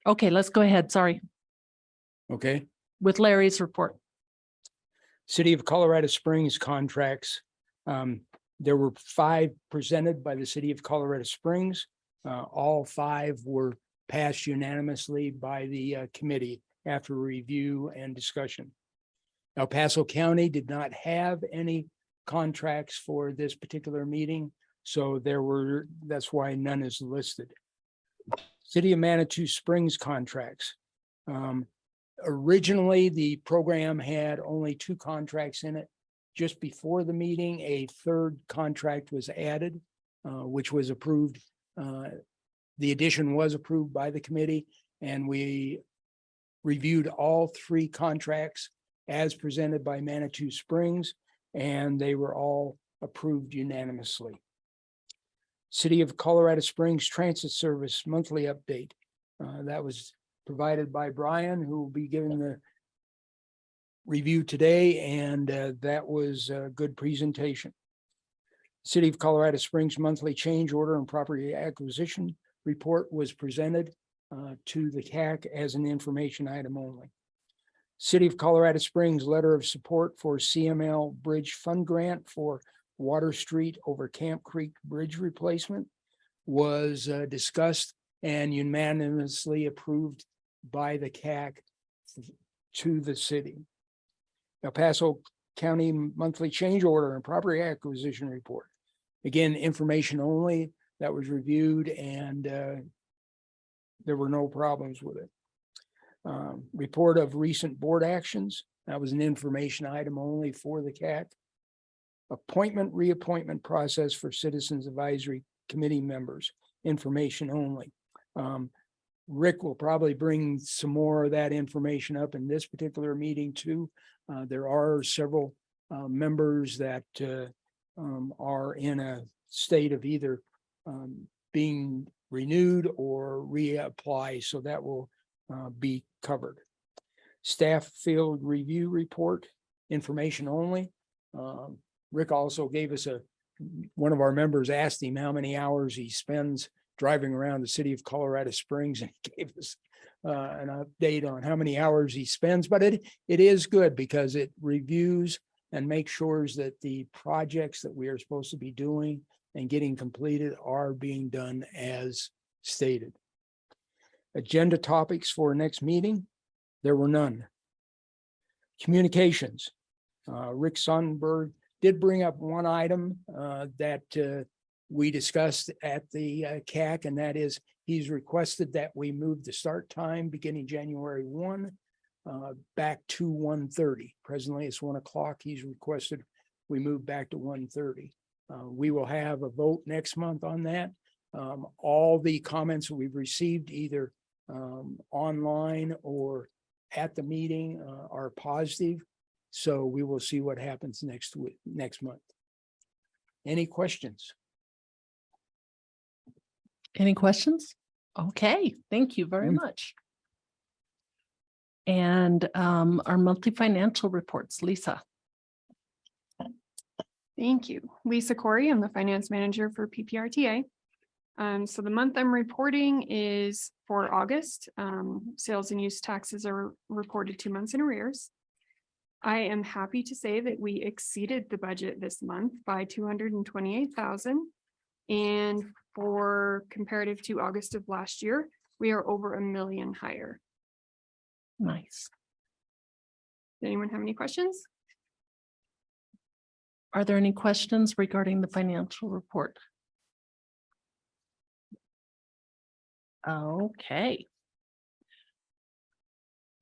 Okay, let's go ahead. Sorry. Okay. With Larry's report. City of Colorado Springs contracts. There were 5 presented by the City of Colorado Springs. All 5 were passed unanimously by the committee after review and discussion. El Paso County did not have any contracts for this particular meeting, so that's why none is listed. City of Manitou Springs contracts. Originally, the program had only 2 contracts in it. Just before the meeting, a 3rd contract was added, which was approved. The addition was approved by the committee, and we reviewed all 3 contracts as presented by Manitou Springs, and they were all approved unanimously. City of Colorado Springs Transit Service monthly update. That was provided by Brian, who will be giving the review today, and that was a good presentation. City of Colorado Springs monthly change order and property acquisition report was presented to the CAC as an information item only. City of Colorado Springs letter of support for CML Bridge Fund Grant for Water Street over Camp Creek Bridge replacement was discussed and unanimously approved by the CAC to the city. El Paso County monthly change order and property acquisition report. Again, information only. That was reviewed, and there were no problems with it. Report of recent board actions. That was an information item only for the CAC. Appointment, reappointment process for Citizens Advisory Committee members. Information only. Rick will probably bring some more of that information up in this particular meeting too. There are several members that are in a state of either being renewed or reapply, so that will be covered. Staff field review report, information only. Rick also gave us one of our members asked him how many hours he spends driving around the city of Colorado Springs, and he gave us an update on how many hours he spends, but it is good because it reviews and makes sure that the projects that we are supposed to be doing and getting completed are being done as stated. Agenda topics for next meeting, there were none. Communications, Rick Sonnenberg did bring up one item that we discussed at the CAC, and that is he's requested that we move the start time beginning January 1 back to 1:30. Presently it's 1 o'clock. He's requested we move back to 1:30. We will have a vote next month on that. All the comments that we've received either online or at the meeting are positive. So we will see what happens next month. Any questions? Any questions? Okay, thank you very much. And our monthly financial reports, Lisa. Thank you. Lisa Corey, I'm the finance manager for PPRTA. So the month I'm reporting is for August. Sales and use taxes are reported 2 months in arrears. I am happy to say that we exceeded the budget this month by $228,000. And for comparative to August of last year, we are over $1 million higher. Nice. Does anyone have any questions? Are there any questions regarding the financial report? Okay.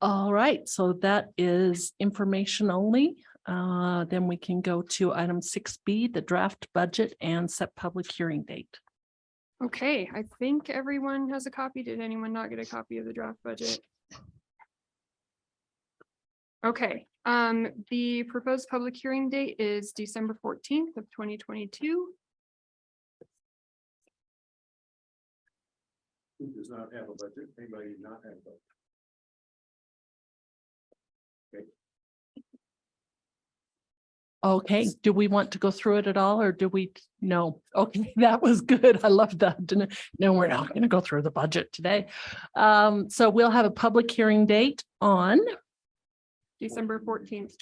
All right, so that is information only. Then we can go to item 6B, the draft budget and set public hearing date. Okay, I think everyone has a copy. Did anyone not get a copy of the draft budget? Okay, the proposed public hearing date is December 14th of 2022. Who does not have a budget? Anybody does not have a budget? Okay. Okay, do we want to go through it at all or do we? No, okay, that was good. I love that. No, we're not going to go through the budget today. So we'll have a public hearing date on December 14th,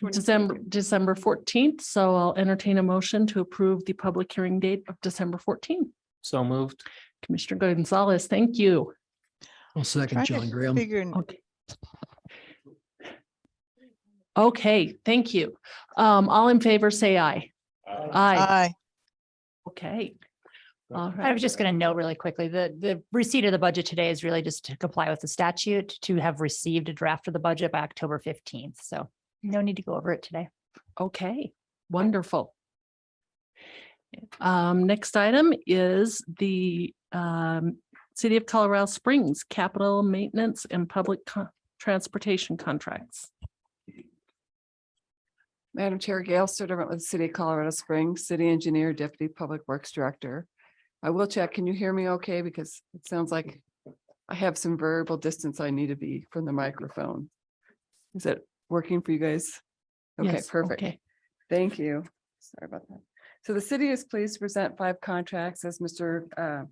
December 14th. So I'll entertain a motion to approve the public hearing date of December 14th. So moved. Commissioner Gonzalez, thank you. I'll second Trying John to Graham. figure, Okay. Okay, thank you. All in favor, say aye. Aye. aye, Okay. All I right. was just going to note really quickly, the receipt of the budget today is really just to comply with the statute to have received a draft of the budget by October 15th. So no need to go over it today. Okay, wonderful. Next item is the City of Colorado Springs Capital Maintenance and Public Transportation Contracts. Madam Chair, Gail Sturtevant with the City of Colorado Springs, City Engineer, Deputy Public Works Director. I will check, can you hear me okay? Because it sounds like I have some variable distance I need to be from the microphone. Is that working for you guys? Okay, Yes, perfect. okay. Thank you. Sorry about that. So the city is pleased to present 5 contracts, as Mr.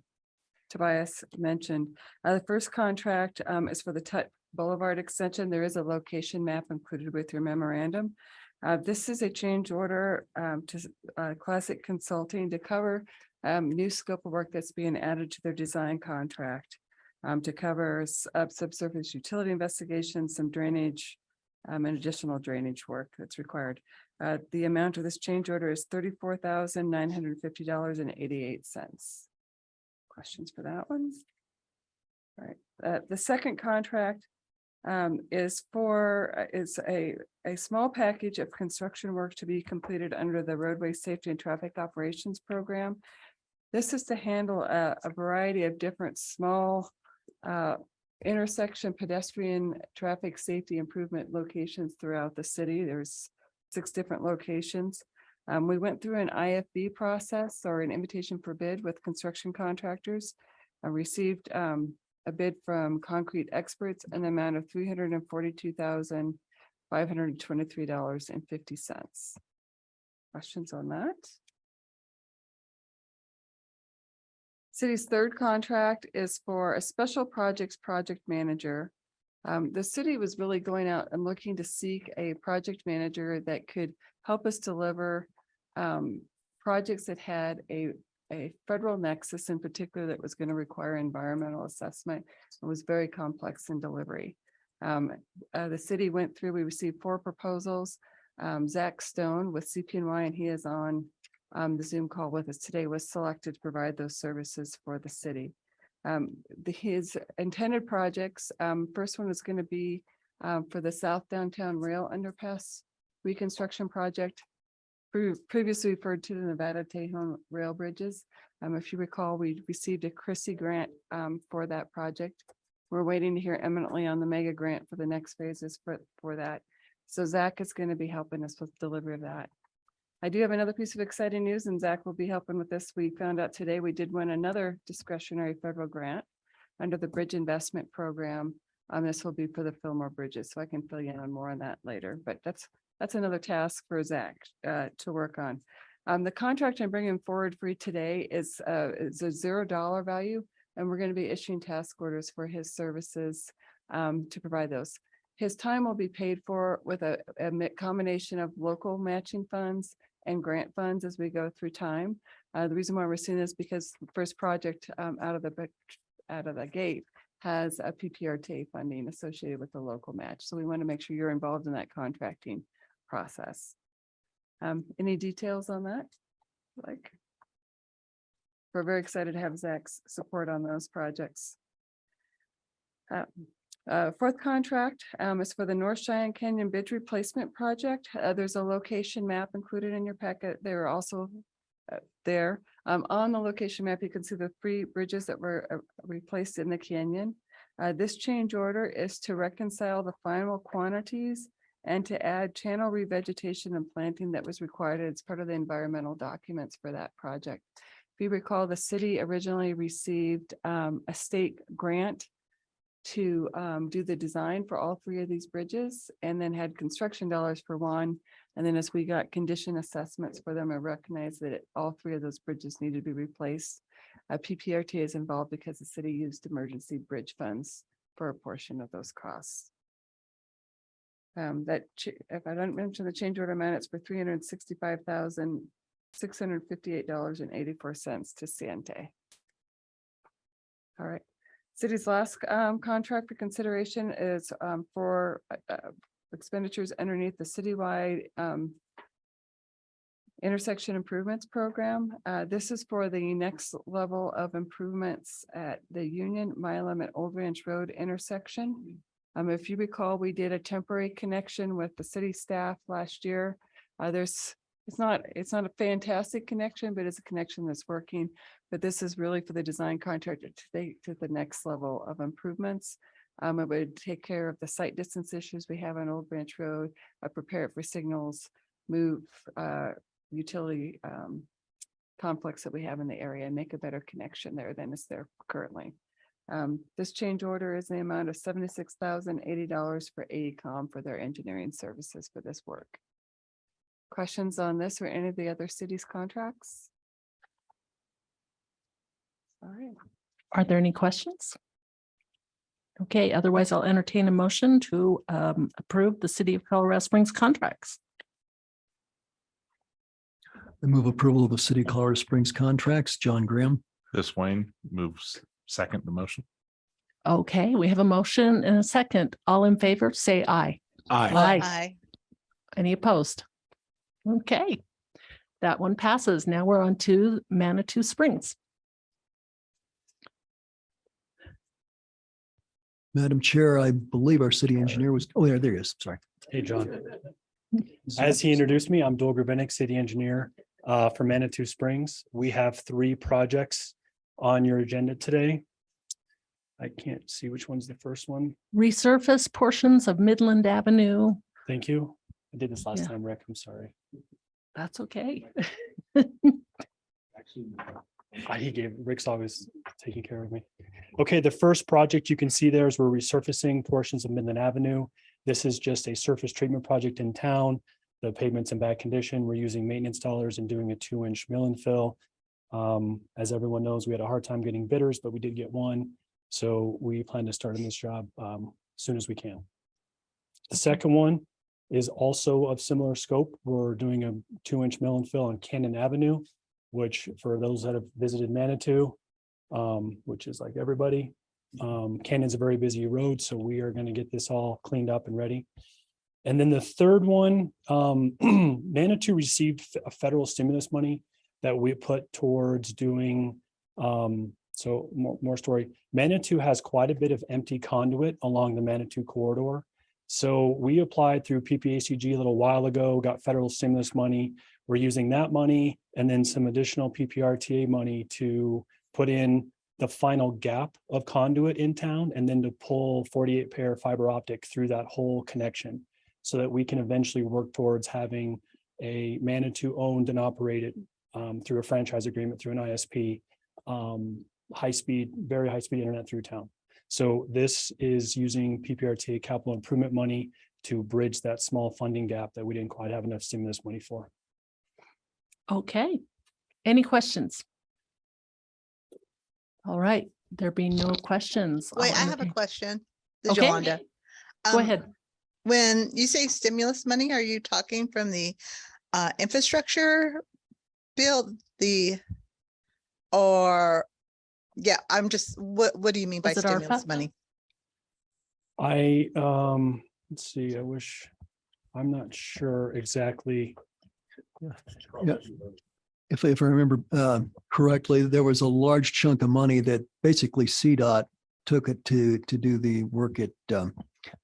Tobias mentioned. The first contract is for the Tut Boulevard extension. There is a location map included with your memorandum. This is a change order to Classic Consulting to cover new scope of work that's being added to their design contract to cover subsurface utility investigations, some drainage and additional drainage work that's required. The amount of this change order is $34,950.88. Questions for that one? All right, the second contract is a small package of construction work to be completed under the Roadway Safety and Traffic Operations Program. This is to handle a variety of different small intersection pedestrian traffic safety improvement locations throughout the city. There's 6 different locations. We went through an IFB process, or an invitation for bid, with construction contractors. I received a bid from Concrete Experts in the amount of $342,523.50. Questions on that? City's third contract is for a special projects project manager. The city was really going out and looking to seek a project manager that could help us deliver projects that had a federal nexus in particular, that was going to require environmental assessment. It was very complex in delivery. The city went through, we received 4 proposals. Zach Stone with CPNY, and he is on the Zoom call with us today, was selected to provide those services for the city. His intended projects, first one is going to be for the South Downtown Rail Underpass reconstruction project, previously referred to the Nevada Tejon Rail Bridges. If you recall, we received a Chrissy grant for that project. We're waiting to hear eminently on the mega grant for the next phases for that. So Zach is going to be helping us with delivery of that. I do have another piece of exciting news, and Zach will be helping with this. We found out today we did win another discretionary federal grant under the Bridge Investment Program. This will be for the Fillmore Bridges, so I can fill you in on more on that later, but that's another task for Zach to work on. The contract I'm bringing forward for you today is a $0 value, and we're going to be issuing task orders for his services to provide those. His time will be paid for with a combination of local matching funds and grant funds as we go through time. The reason why we're seeing this because the first project out of the gate has a PPRTA funding associated with the local match. So we want to make sure you're involved in that contracting process. Any details on that? We're very excited to have Zach's support on those projects. Fourth contract is for the North Cheyenne Canyon Bridge Replacement Project. There's a location map included in your packet. They're also there. On the location map, you can see the 3 bridges that were replaced in the canyon. This change order is to reconcile the final quantities and to add channel revegetation and planting that was required as part of the environmental documents for that project. If you recall, the city originally received a state grant to do the design for all three of these bridges, and then had construction dollars for one. And then as we got condition assessments for them, I recognized that all three of those bridges needed to be replaced. PPRTA is involved because the city used emergency bridge funds for a portion of those costs. If I don't mention the change order amount, it's for $365,658.84 to Sante. All right. City's last contract for consideration is for expenditures underneath the citywide intersection improvements program. This is for the next level of improvements at the Union, Milam, and Old Ranch Road intersection. If you recall, we did a temporary connection with the city staff last year. It's not a fantastic connection, but it's a connection that's working. But this is really for the design contractor to take to the next level of improvements. It would take care of the site distance issues we have on Old Branch Road, prepare it for signals, move utility conflicts that we have in the area, and make a better connection there than is there currently. This change order is the amount of $76,080 for AECom for their engineering services for this work. Questions on this or any of the other cities' contracts? All right. Are there any questions? Okay, otherwise I'll entertain a motion to approve the City of Colorado Springs contracts. I move approval of the City of Colorado Springs contracts. John Graham. This Wayne moves second the motion. Okay, we have a motion and a second. All in favor, say aye. Aye. Any opposed? Okay, that one passes. Now we're on to Manitou Springs. Madam Chair, I believe our city engineer was, oh, there he is. Sorry. Hey, John. As he introduced me, I'm Joel Grabenik, city engineer for Manitou Springs. We have 3 projects on your agenda today. I can't see which one's the first one. Resurface portions of Midland Avenue. Thank you. I did this last Yeah. time, Rick. I'm sorry. That's okay. Rick's always taking care of me. Okay, the first project you can see there is we're resurfacing portions of Midland Avenue. This is just a surface treatment project in town. The pavement's in bad condition. We're using maintenance dollars and doing a 2-inch mill and fill. As everyone knows, we had a hard time getting bidders, but we did get one. So we plan to start on this job as soon as we can. The second one is also of similar scope. We're doing a 2-inch mill and fill on Cannon Avenue, which for those that have visited Manitou, which is like everybody, Cannon's a very busy road. So we are going to get this all cleaned up and ready. And then the third one, Manitou received a federal stimulus money that we put towards doing. So more story. Manitou has quite a bit of empty conduit along the Manitou corridor. So we applied through PPACG a little while ago, got federal stimulus money. We're using that money and then some additional PPRTA money to put in the final gap of conduit in town and then to pull 48 pair fiber optic through that whole connection so that we can eventually work towards having a Manitou owned and operated through a franchise agreement through an ISP, very high speed internet through town. So this is using PPRTA capital improvement money to bridge that small funding gap that we didn't quite have enough stimulus money for. Okay, any questions? All right, there being no questions. Wait, I'll I have a entertain- question. This is Okay. Yolanda. Go ahead. When you say stimulus money, are you talking from the infrastructure bill, I'm just, what do you mean by Was it stimulus ARPA? money? Let's see, I'm not sure exactly. Yeah. If I remember correctly, there was a large chunk of money that basically CDOT took it to do the work at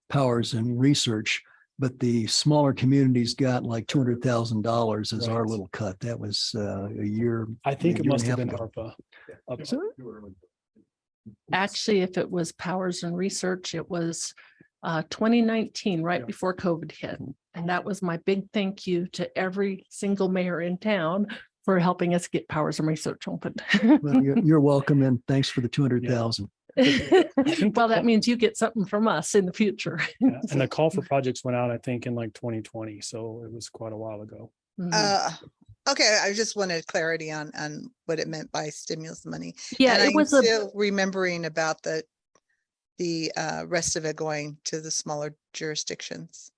Powers and Research, but the smaller communities got like $200,000 as our Right. little cut. That was a year. I think it year and must a have half been ago. ARPA. Up- So, Actually, if it was Powers and Research, it was 2019, right Yeah. before COVID hit. And that was my big thank you to every single mayor in town for helping us get Powers and Research opened. well, you're welcome and thanks for the 200,000. Well, that means you get something from us in the future. Yeah, and the call for projects went out, I think, in like 2020, so it was quite a while ago. Mhm. Okay, I just wanted clarity on what it meant by stimulus money. Yeah, And it I'm was a, still remembering about the rest of it going to the smaller jurisdictions.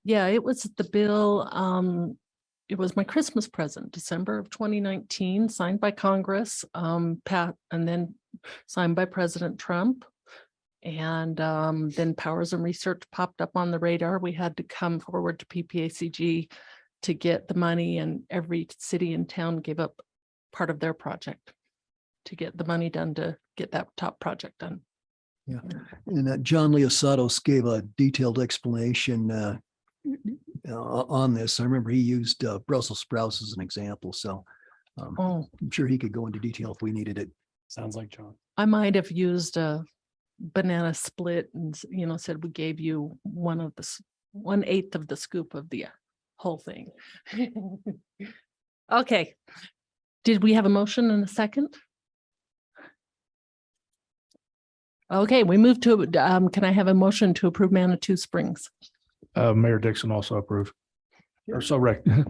yeah, it was the bill. It was my Christmas present, December of 2019, signed by Congress, Pat, and then signed by President Trump. And then Powers and Research popped up on the radar. We had to come forward to PPACG to get the money, and every city and town gave up part of their project to get the money done to get that top project done. Yeah. And John Leosatos gave a detailed explanation on this. I remember he used Brussels sprouts as an example. So Oh, I'm sure he could go into detail if we needed it. Sounds like John. I might have used a banana split and, said we gave you 1/8 of the scoop of the whole thing. Okay. Did we have a motion and a second? Okay, we moved to, can I have a motion to approve Manitou Springs? Mayor Dixon also approved. Or so okay.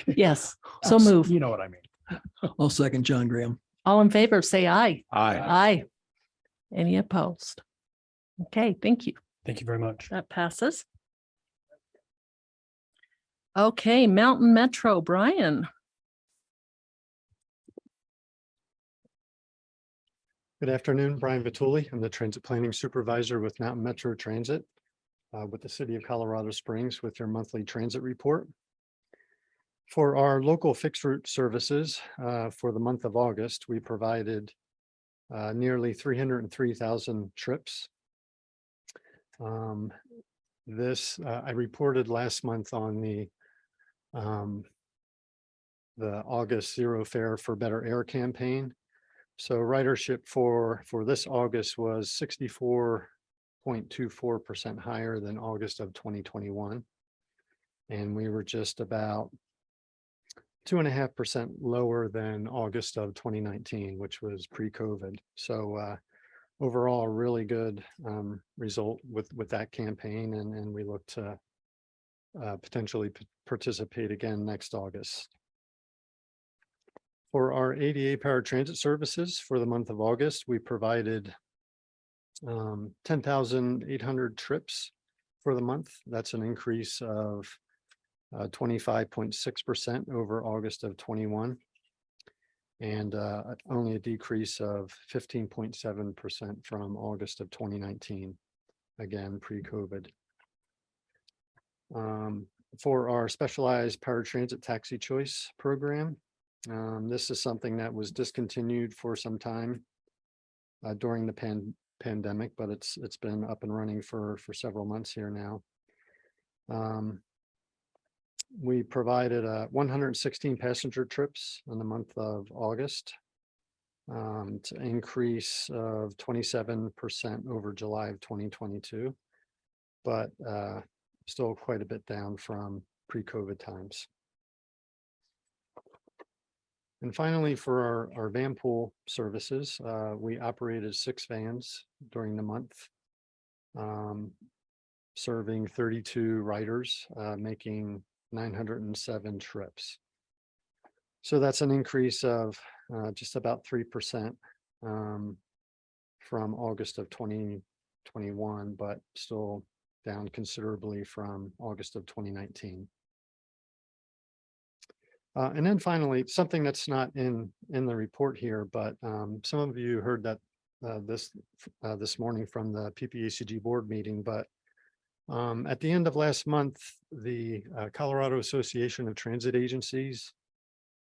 Yes, so move. You know what I mean. I'll second John Graham. All in favor, say aye. Aye. Aye. Any opposed? Okay, thank you. Thank you very much. That passes. Okay, Mountain Metro, Brian. Good afternoon, Brian Vituli. I'm the Transit Planning Supervisor with Mountain Metro Transit with the City of Colorado Springs with your monthly transit report. For our local fixed route services for the month of August, we provided nearly 303,000 trips. I reported last month on the August Zero Fare for Better Air campaign. So ridership for this August was 64.24% higher than August of 2021. And we were just about 2.5% lower than August of 2019, which was pre-COVID. So overall, a really good result with that campaign, and we look to potentially participate again next August. For our ADA powered transit services for the month of August, we provided 10,800 trips for the month. That's an increase of 25.6% over August of 21, and only a decrease of 15.7% from August of 2019, again, pre-COVID. For our specialized paratransit taxi choice program, this is something that was discontinued for some time during the pandemic, but it's been up and running for several months here now. We provided 116 passenger trips in the month of August. It's an increase of 27% over July of 2022, but still quite a bit down from pre-COVID times. And finally, for our van pool services, we operated 6 vans during the month, serving 32 riders, making 907 trips. So that's an increase of just about 3% from August of 2021, but still down considerably from August of 2019. And then finally, something that's not in the report here, but some of you heard that this morning from the PPACG board meeting, but at the end of last month, the Colorado Association of Transit Agencies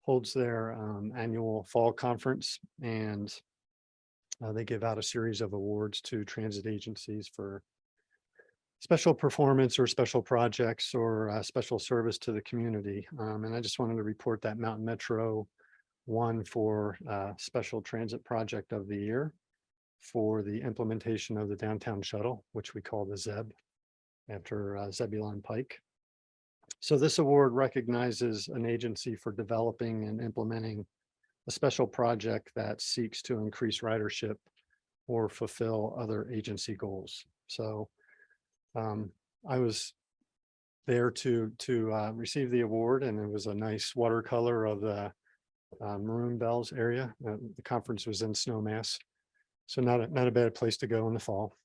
holds their annual fall conference, and they give out a series of awards to transit agencies for special performance or special projects or special service to the community. And I just wanted to report that Mountain Metro won for Special Transit Project of the Year for the implementation of the downtown shuttle, which we call the ZEB, after Zebulon Pike. So this award recognizes an agency for developing and implementing a special project that seeks to increase ridership or fulfill other agency goals. So I was there to receive the award, and it was a nice watercolor of the Maroon Bells area. The conference was in Snowmass, so not a bad place to go in the fall.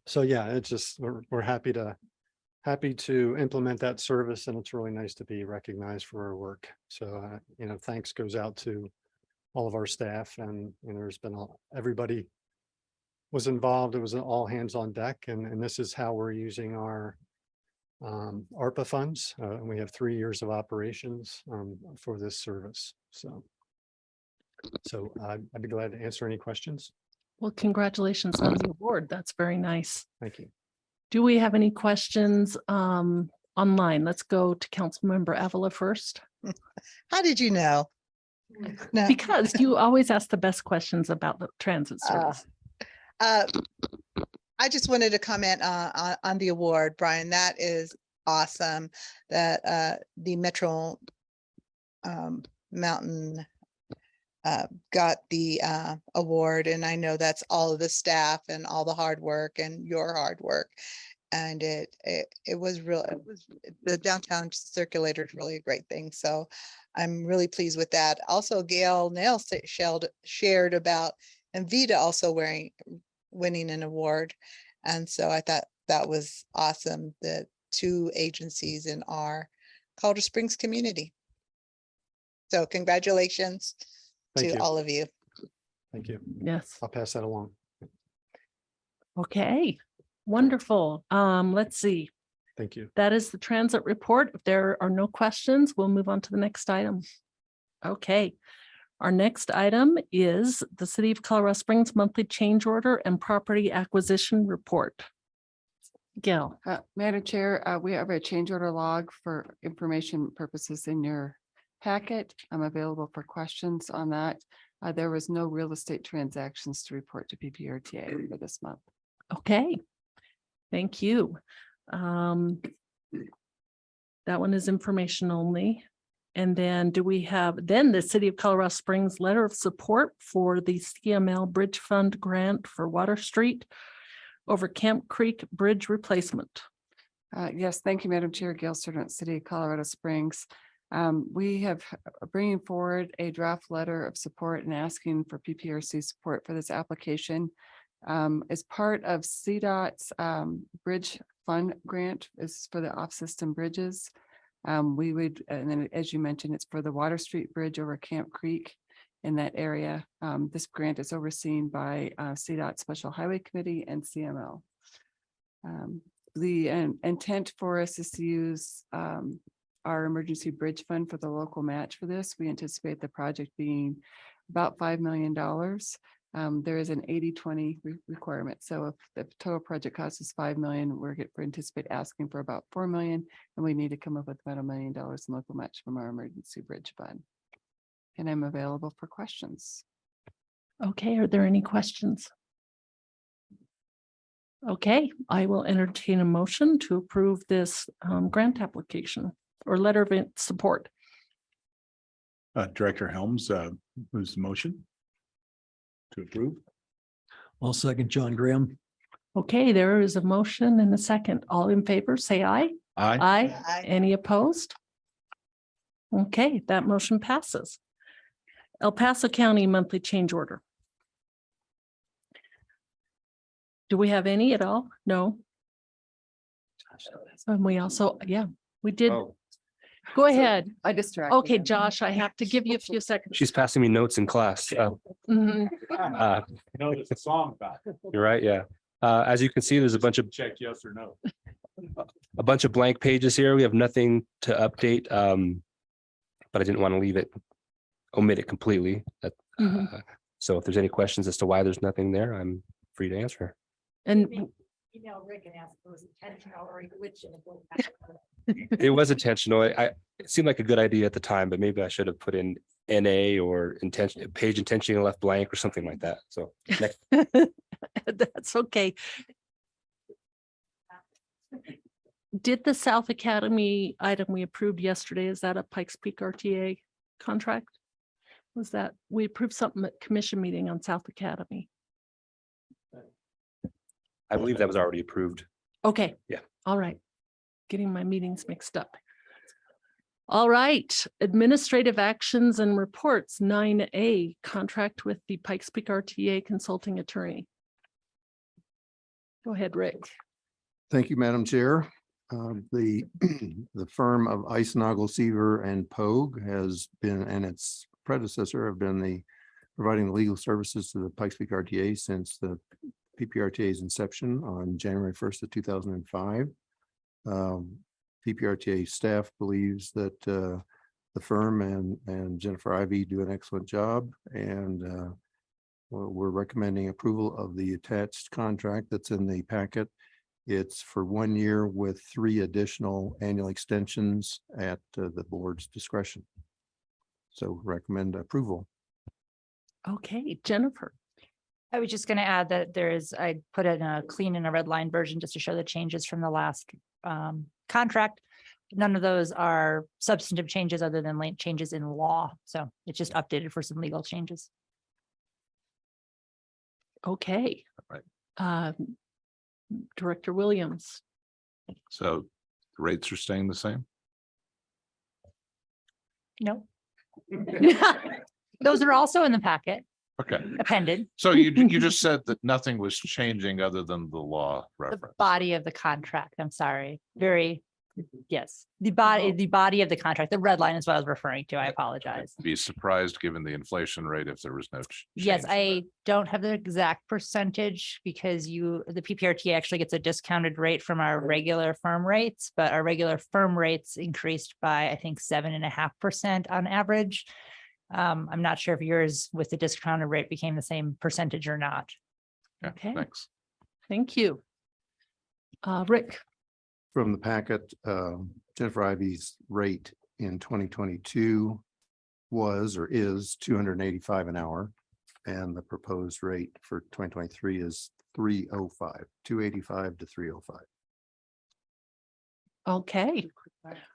So yeah, it's just we're happy to implement that service, and it's really nice to be recognized for our work. So thanks goes out to all of our staff, and there's been everybody was involved. It was an all hands on deck, and this is how we're using our ARPA funds, and we have 3 years of operations for this service. So I'd be glad to answer any questions. Well, congratulations on the award. That's very nice. Thank you. Do we have any questions online? Let's go to Councilmember Avila first, How did you know? No. because you always ask the best questions about the transit service. I just wanted to comment on the award, Brian. That is awesome that the Metro Mountain got the award, and I know that's all of the staff and all the hard work and your hard work. And it was real. The downtown circulator is really a great thing. So I'm really pleased with that. Also, Gail Nail shared about Envita also winning an award. And so I thought that was awesome. The 2 agencies in our Colorado Springs community. So congratulations Thank to you. all of you. Thank you. Yes. I'll pass that along. Okay. Wonderful. Let's see. Thank you. That is the transit report. If there are no questions, we'll move on to the next item. Okay. Our next item is the City of Colorado Springs monthly change order and property acquisition report. Gail. Madam Chair, we have a change order log for information purposes in your packet. I'm available for questions on that. There was no real estate transactions to report to PPRTA for this month. Okay. Thank you. That one is information only. And then do we have the City of Colorado Springs letter of support for the CML Bridge Fund grant for Water Street over Camp Creek Bridge replacement? Yes, thank you, Madam Chair. Gail Sturdent, City of Colorado Springs. We have bringing forward a draft letter of support and asking for PPRC support for this application. As part of CDOT's Bridge Fund grant is for the off-system bridges. We would, and then as you mentioned, it's for the Water Street Bridge over Camp Creek in that area. This grant is overseen by CDOT Special Highway Committee and CML. The intent for us is to use our emergency bridge fund for the local match for this. We anticipate the project being about $5 million. There is an 80-20 requirement. So if the total project cost is $5 million, we anticipate asking for about $4 million, and we need to come up with about $1 million in local match from our emergency bridge fund. And I'm available for questions. Okay, are there any questions? Okay, I will entertain a motion to approve this grant application or letter of support. Director Helms, moves the motion to approve. I'll second John Graham. Okay, there is a motion and a second. All in favor, say aye. Aye. Aye. Aye. Any opposed? Okay, that motion passes. El Paso County monthly change order. Do we have any at all? No. And we also, yeah, we did. Oh, Go ahead. I distracted. Okay, him. Josh, I have to give you a few seconds. She's passing me notes in class. Mhm. you know, there's a song about it. You're right, yeah. As you can see, there's a bunch of Check yes or no. blank pages here. We have nothing to update. But I didn't want to omit it completely. So if there's any questions as to why there's nothing there, I'm free to answer. And Email Rick and ask if it was intentional or which. It was intentional. It seemed like a good idea at the time, but maybe I should have put in NA or page intentionally left blank or something like that. So next. that's okay. Did the South Academy item we approved yesterday, is that a Pikes Peak RTA contract? Was that, we approved something at commission meeting on South Academy? I believe that was already approved. Okay. Yeah. All right. Getting my meetings mixed up. All right, administrative actions and reports, 9A, contract with the Pikes PPRTA consulting attorney. Go ahead, Rick. Thank you, Madam Chair. The firm of Eisnagel, Seaver and Pogue has been, and its predecessor have been providing the legal services to the Pikes Peak RTA since the PPRTA's inception on January 1st of 2005. PPRTA staff believes that the firm and Jennifer Ivy do an excellent job, and we're recommending approval of the attached contract that's in the packet. It's for 1 year with 3 additional annual extensions at the board's discretion. So recommend approval. Okay, Jennifer. I was just going to add that I put in a clean and a red line version just to show the changes from the last contract. None of those are substantive changes other than changes in law. So it's just updated for some legal changes. Okay. Right. Director Williams. So the rates are staying the same? No. Those are also in the packet, Okay. appended. So you just said that nothing was changing other than the law The reference. body of the contract. I'm sorry. Yes, the body of the contract. The red line is what I was referring to. I apologize. Be surprised given the inflation rate if there was no Yes, change. I don't have the exact percentage because the PPRTA actually gets a discounted rate from our regular firm rates, but our regular firm rates increased by, I think, 7.5% on average. I'm not sure if yours with the discounted rate became the same percentage or not. Yeah, Okay. thanks. Thank you. Rick. From the packet, Jennifer Ivy's rate in 2022 was or is $285 an hour. And the proposed rate for 2023 is $305, $285 to $305. Okay.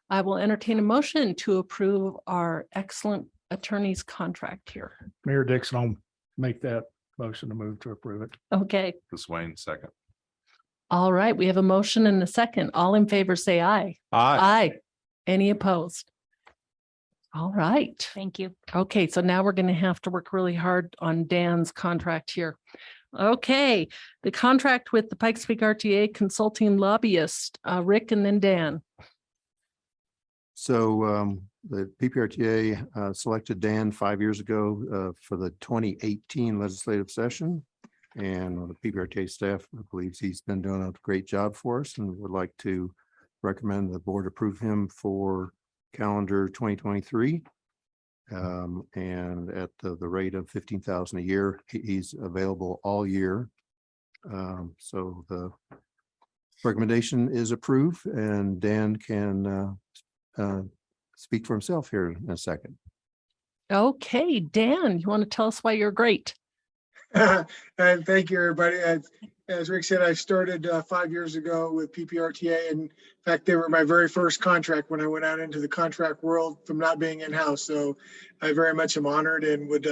I will entertain a motion to approve our excellent attorney's contract here. Mayor Dixon, I'll make that motion to move to approve it. Okay. This Wayne second. All right. We have a motion and a second. All in favor, say aye. Aye. Any opposed? All right. Thank you. Okay, so now we're going to have to work really hard on Dan's contract here. Okay, the contract with the Pikes Peak RTA consulting lobbyist, Rick and then Dan. So the PPRTA selected Dan 5 years ago for the 2018 legislative session. And the PPRTA staff believes he's been doing a great job for us and would like to recommend the board approve him for calendar 2023. And at the rate of $15,000 a year, he's available all year. So the recommendation is approved, and Dan can speak for himself here in a second. Okay, Dan, you want to tell us why you're great? And thank you, everybody. As Rick said, I started 5 years ago with PPRTA. And in fact, they were my very first contract when I went out into the contract world from not being in-house. So I very much am honored and would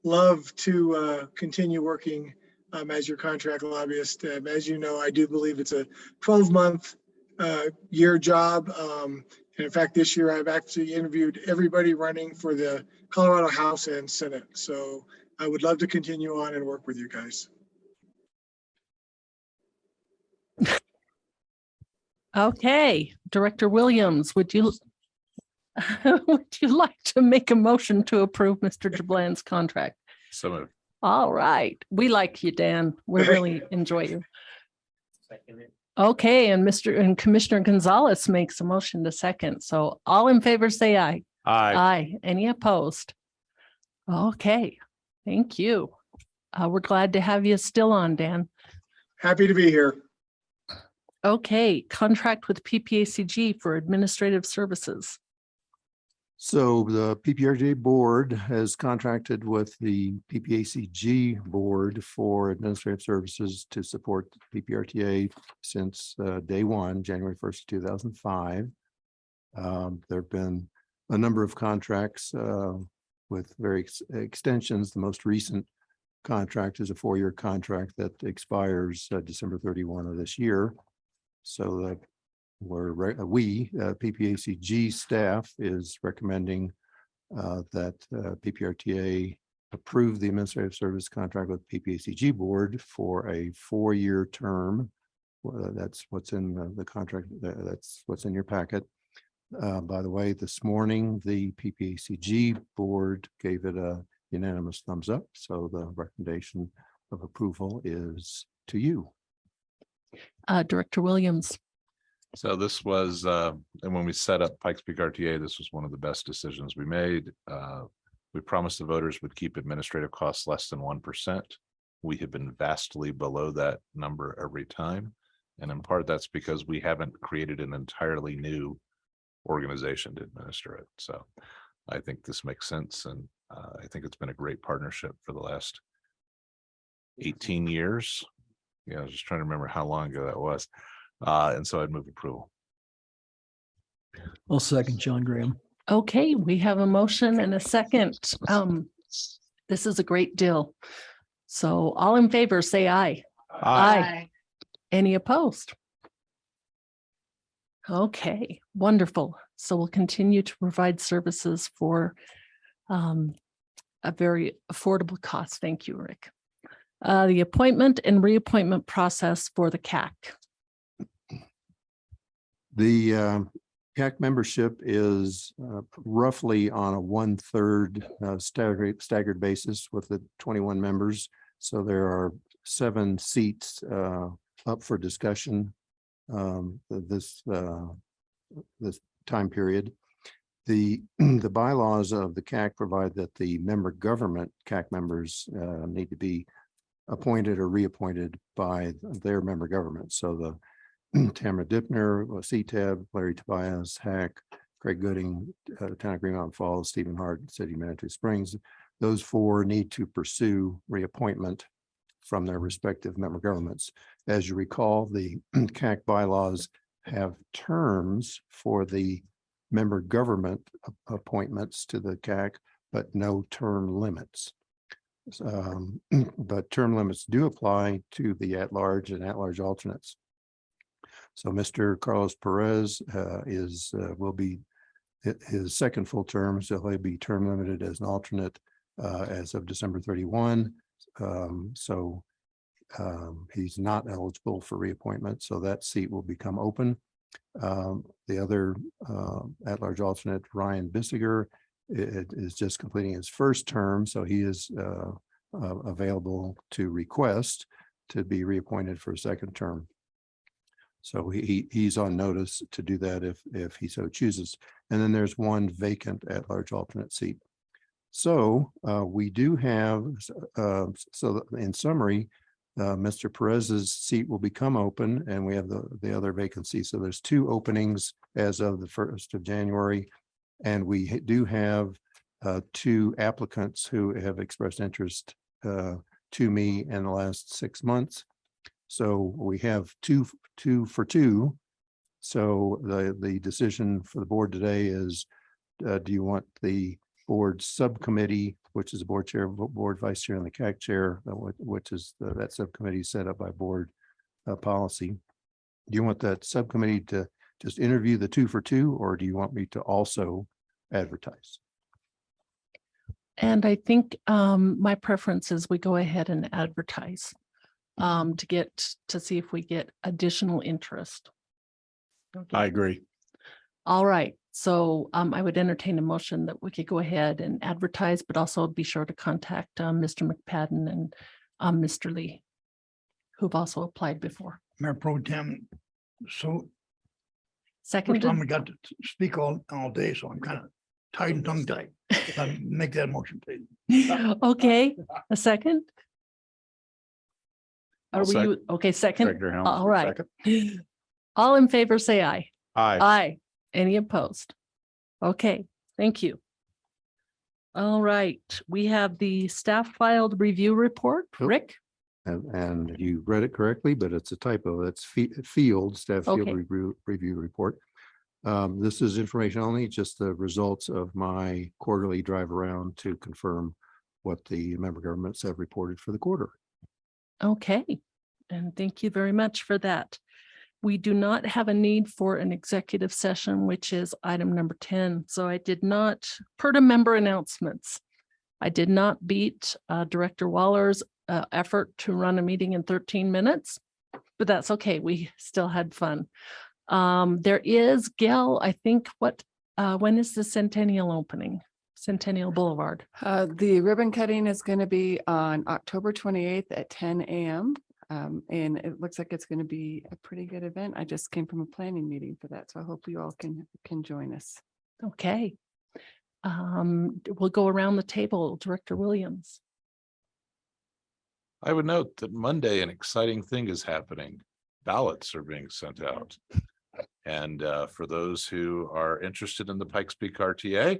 love to continue working as your contract lobbyist. As you know, I do believe it's a 12-month year job. And in fact, this year I've actually interviewed everybody running for the Colorado House and Senate. So I would love to continue on and work with you guys. Okay, Director Williams, would you like to make a motion to approve Mr. Jablan's contract? So moved. All right, we like you, Dan. We really enjoy you. Okay, and Commissioner Gonzalez makes a motion to second. So all in favor, say aye. Aye. Aye. Any opposed? Okay, thank you. We're glad to have you still on, Dan. Happy to be here. Okay, contract with PPACG for administrative services. So the PPRJ board has contracted with the PPACG board for administrative services to support PPRTA since day one, January 1st, 2005. There have been a number of contracts with various extensions. The most recent contract is a 4-year contract that expires December 31 of this year. So that PPACG staff is recommending that PPRTA approve the administrative service contract with PPACG board for a 4-year term. That's what's in the contract. That's what's in your packet. By the way, this morning, the PPACG board gave it a unanimous thumbs up. So the recommendation of approval is to you. Director Williams. So this was, and when we set up Pikes Peak RTA, this was one of the best decisions we made. We promised the voters would keep administrative costs less than 1%. We have been vastly below that number every time. And in part, that's because we haven't created an entirely new organization to administer it. So I think this makes sense. And I think it's been a great partnership for the last 18 years. Yeah, I was just trying to remember how long ago that was. And so I'd move approval. I'll second John Graham. Okay, we have a motion and a second. This is a great deal. So all in favor, say aye. Aye. Any opposed? Okay, wonderful. So we'll continue to provide services for a very affordable cost. Thank you, Rick. The appointment and reappointment process for the CAC. The CAC membership is roughly on a 1/3 staggered basis with the 21 members. So there are 7 seats up for discussion this time period. The bylaws of the CAC provide that the member government CAC members need to be appointed or reappointed by their member government. So the Tamara Dipner, CTAB, Larry Tobias, Hack, Craig Gooding, Town of Green Mountain Falls, Stephen Hart, City of Manitou Springs. Those 4 need to pursue reappointment from their respective member governments. As you recall, the CAC bylaws have terms for the member government appointments to the CAC, but no term limits. But term limits do apply to the at-large and at-large alternates. So Mr. Carlos Perez will be his second full term, so he'll be term limited as an alternate as of December 31. He's not eligible for reappointment, so that seat will become open. The other at-large alternate, Ryan Bissiger, is just completing his first term, so he is available to request to be reappointed for a second term. So he's on notice to do that if he so chooses. And then there's 1 vacant at-large alternate seat. So we do have, so in summary, Mr. Perez's seat will become open and we have the other vacancy. So there's 2 openings as of the 1st of January. And we do have 2 applicants who have expressed interest to me in the last 6 months. So we have two for two. So the decision for the board today is, do you want the board subcommittee, which is the board chair, board vice chair, and the CAC chair, which is that subcommittee set up by board policy. Do you want that subcommittee to just interview the 2 for 2, or do you want me to also advertise? And I think my preference is we go ahead and advertise to see if we get additional interest. Okay. I agree. All right. So I would entertain a motion that we could go ahead and advertise, but also be sure to contact Mr. McPadden and Mr. Lee, who've also applied before. Mayor Pro Tem, so first Second, time we got to speak all day, so I'm kind of tied and tongue tied. Make that motion, please. okay, a second? Are I'll we, okay, second? Director Helms, All right. second. All in favor, say aye. Aye. Aye. Any opposed? Okay, thank you. All right, we have the staff filed review report. Yep. Rick? And you read it correctly, but it's a typo. It's field staff field Okay. review report. This is information only, just the results of my quarterly drive around to confirm what the member governments have reported for the quarter. Okay, and thank you very much for that. We do not have a need for an executive session, which is item number 10. So I did not, per to member announcements, I did not beat Director Waller's effort to run a meeting in 13 minutes, but that's okay. We still had fun. There is, Gail, I think, when is the Centennial opening? Centennial Boulevard. The ribbon cutting is going to be on October 28th at 10 a.m. And it looks like it's going to be a pretty good event. I just came from a planning meeting for that, so I hope you all can join us. Okay. We'll go around the table. Director Williams. I would note that Monday, an exciting thing is happening. Ballots are being sent out. And for those who are interested in the Pikes Peak RTA,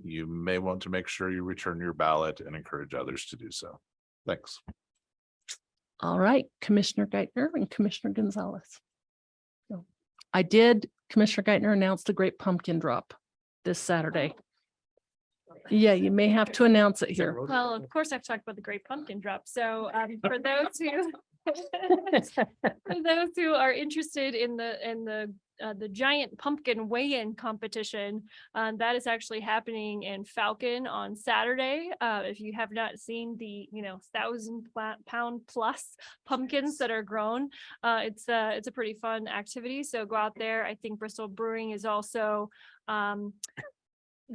you may want to make sure you return your ballot and encourage others to do so. Thanks. All right, Commissioner Geithner and Commissioner Gonzalez. So, I did, Commissioner Geithner announced the Great Pumpkin Drop this Saturday. Yeah, you may have to announce it here. Well, of course, I've talked about the Great Pumpkin Drop. So for those who are interested in the giant pumpkin weigh-in competition, that is actually happening in Falcon on Saturday. If you have not seen the 1,000-pound plus pumpkins that are grown, it's a pretty fun activity. So go out there. I think Bristol Brewing is also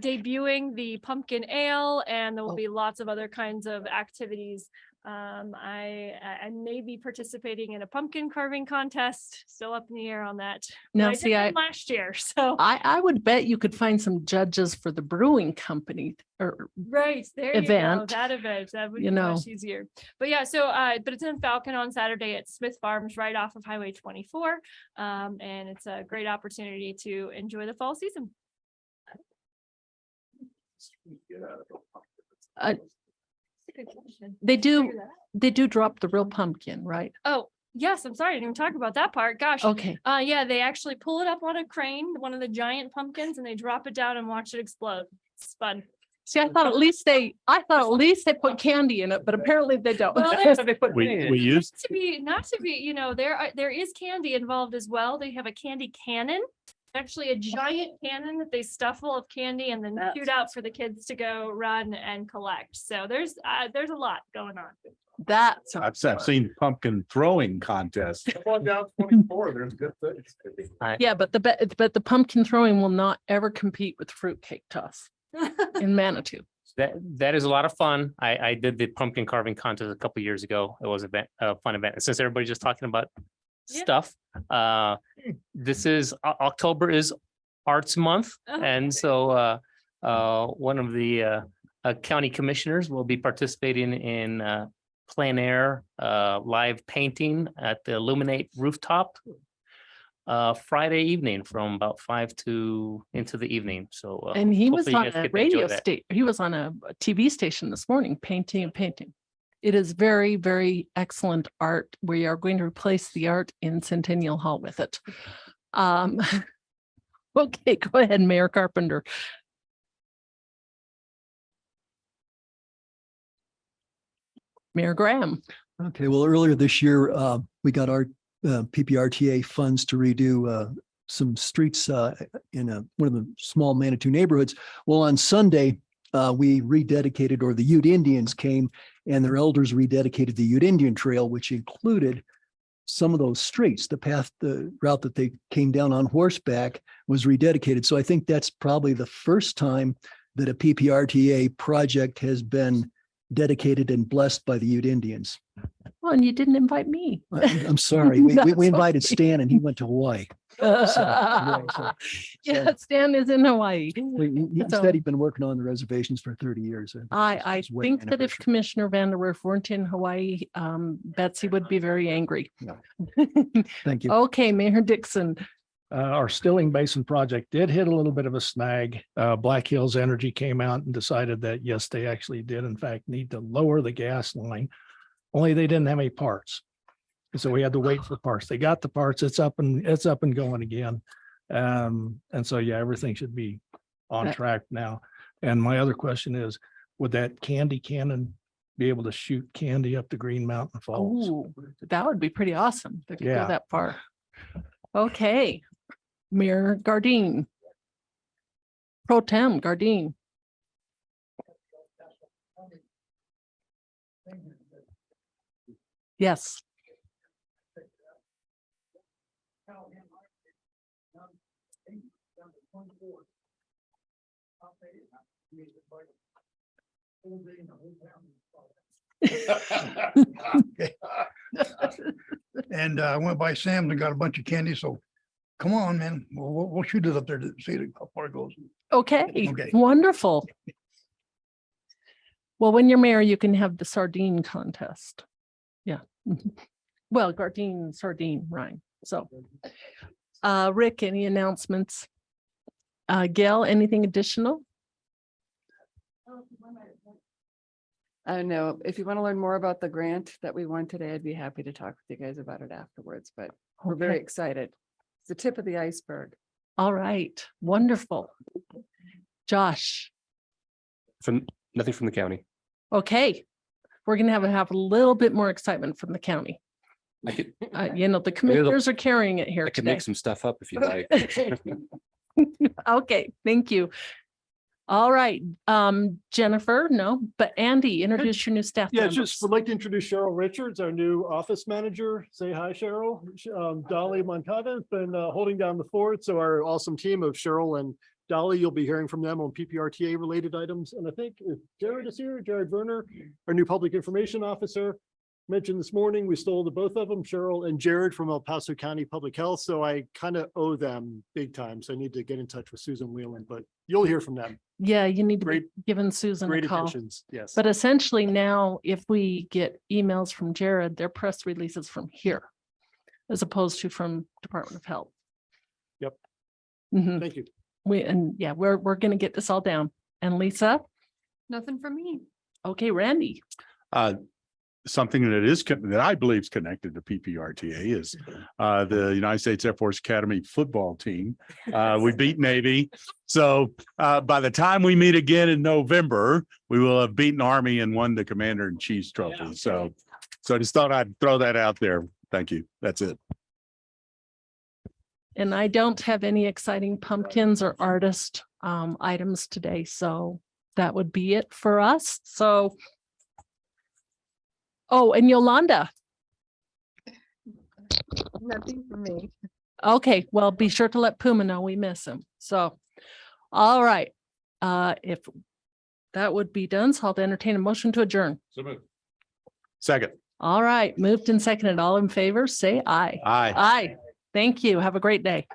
debuting the pumpkin ale, and there will be lots of other kinds of activities. I may be participating in a pumpkin carving contest, still up in the air on that. Now, But I did win last year, so I would bet you could find some judges for the brewing company or right there you go, event. that event that would You be know. much easier. But yeah, so but it's in Falcon on Saturday at Smith Farms, right off of Highway 24, and it's a great opportunity to enjoy the fall season. Good question. They do, Figure that out. they do drop the real pumpkin, right? Oh, yes, I'm sorry, I didn't even talk about that part. Gosh. Okay. Yeah, they actually pull it up on a crane, one of the giant pumpkins, and they drop it down and watch it explode. It's fun. See, I thought at least they put candy in it, but apparently they don't. Well, there's- We used, Not to be, there is candy involved as well. They have a candy cannon. Actually a giant cannon that they stuff full of candy and then shoot out for the kids to go run and collect. So there's a lot going on. That's I've seen pumpkin throwing contests. Come on down 24, there's good things. yeah, but the pumpkin throwing will not ever compete with fruitcake toss in Manitou. That is a lot of fun. I did the pumpkin carving contest a couple years ago. It was a fun event. And since everybody's just talking about stuff, this is October is Arts Month, and so one of the county commissioners will be participating in plein air live painting at the Illuminate rooftop Friday evening from about 5 to into the evening. So And he was hopefully you on guys a get to enjoy radio that. station. He was on a TV station this morning, painting. It is very, very excellent art. We are going to replace the art in Centennial Hall with it. Okay, go ahead, Mayor Carpenter. Mayor Graham. Okay, well, earlier this year, we got our PPRTA funds to redo some streets in one of the small Manitou neighborhoods. Well, on Sunday, we rededicated, or the Ute Indians came and their elders rededicated the Ute Indian Trail, which included some of those streets. The route that they came down on horseback was rededicated. So I think that's probably the first time that a PPRTA project has been dedicated and blessed by the Ute Indians. Well, and you didn't invite me. I'm sorry. We That's invited okay. Stan and he went to Hawaii. Yeah, Stan is in Hawaii. He So- said he'd been working on the reservations for 30 years. I His wedding think that if anniversary. Commissioner Vanderwerf weren't in Hawaii, Betsy would be very angry. Thank you. Okay, Mayor Dixon. Our Stilling Basin project did hit a little bit of a snag. Black Hills Energy came out and decided that, yes, they actually did in fact need to lower the gas line. Only they didn't have any parts. And so we had to wait for parts. They got the parts. It's up and going again. And so, yeah, everything should be on Right. track now. And my other question is, would that candy cannon be able to shoot candy up the Green Mountain Falls? Oh, that would be pretty awesome. If it could go Yeah. that far. Okay. Mayor Gardine. Pro Tem Gardine. Yes. And I went by Sam's and got a bunch of candy, so come on, man, we'll shoot it up there to see how far it goes. Okay, Okay. wonderful. Well, when you're mayor, you can have the sardine contest. Yeah. Well, Gardine, sardine rhyme. So, Rick, any announcements? Gail, anything additional? I don't know. If you want to learn more about the grant that we won today, I'd be happy to talk with you guys about it afterwards, but we're very Okay. excited. It's the tip of the iceberg. All right, wonderful. Josh, Nothing from the county. okay. We're gonna have a little bit more excitement from the county. I could, The commissioners are carrying it here I could today. make some stuff up if you like. Okay, thank you. All right, Jennifer, no, but Andy, introduce your new staff Yeah, members. just would like to introduce Cheryl Richards, our new office manager. Say hi, Cheryl. Dolly Moncada has been holding down the fort. So our awesome team of Cheryl and Dolly, you'll be hearing from them on PPRTA related items. And I think if Jared is here, Jared Werner, our new public information officer. Mentioned this morning, we stole the both of them, Cheryl and Jared from El Paso County Public Health. So I kind of owe them big time. So I need to get in touch with Susan Whelan, but you'll hear from them. Yeah, you need to be Great- giving Susan a Great call. additions. Yes. But essentially now, if we get emails from Jared, they're press releases from here as opposed to from Department of Health. Yep. Mhm. Thank you. We're gonna get this all down. And Lisa? Nothing from me. Okay, Randy. Something that is, that I believe is connected to PPRTA is the United States Air Force Academy football team. We beat Navy. So by the time we meet again in November, we will have beaten Army and won the Commander in Chief's trophy. So I just thought I'd throw that out there. Thank you. That's it. And I don't have any exciting pumpkins or artist items today, so that would be it for us. So. Oh, and Yolanda. Nothing for me. Okay, well, be sure to let Puma know we miss him. So, all right. If that would be done, so I'll entertain a motion to adjourn. So moved. Second. All right, moved and seconded. All in favor, say aye. Aye. Aye. Thank you. Have a great day.